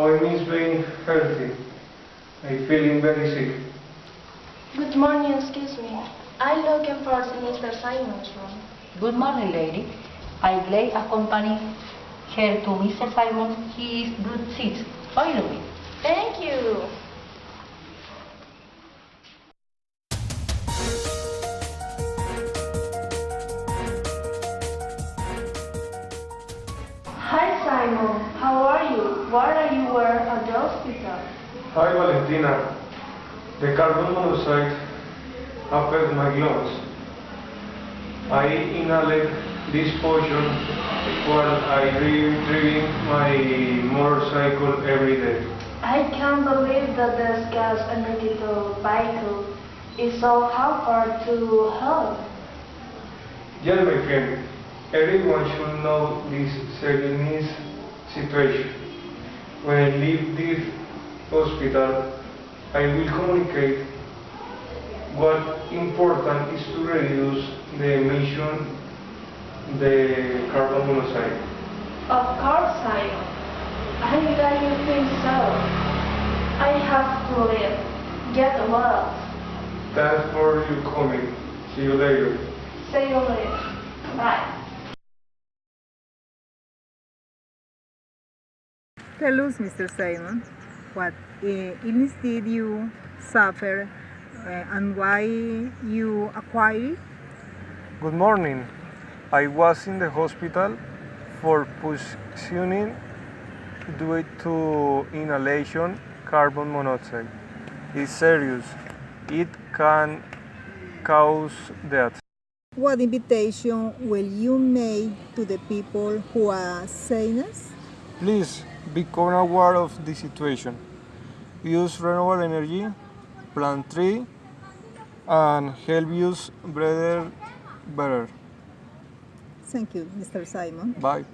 I miss being healthy. I'm feeling very sick. Good morning, excuse me. I'm looking for Mr. Simon's room. Good morning, lady. I will accompany her to Mr. Simon. He is good seat. Follow me. Thank you. Hi, Simon. How are you? Why are you at the hospital? Hi, Valentina. The carbon monoxide affects my lungs. I inhaled this potion while I driving my motorcycle every day. I can't believe that this gas emitted vehicle is so hard to help. Yes, my friend. Everyone should know this serious situation. When I leave this hospital, I will communicate what important is to reduce the emission the carbon monoxide. Of course, Simon. I'm glad you think so. I have to live. Get well. Thanks for your coming. See you later. See you later. Bye. Tell us, Mr. Simon, what illness did you suffer and why you acquired it? Good morning. I was in the hospital for poisoning due to inhalation carbon monoxide. It's serious. It can cause death. What invitation will you make to the people who are Saenz? Please become aware of the situation. Use renewable energy, plant tree, and help use breathe better. Thank you, Mr. Simon. Bye.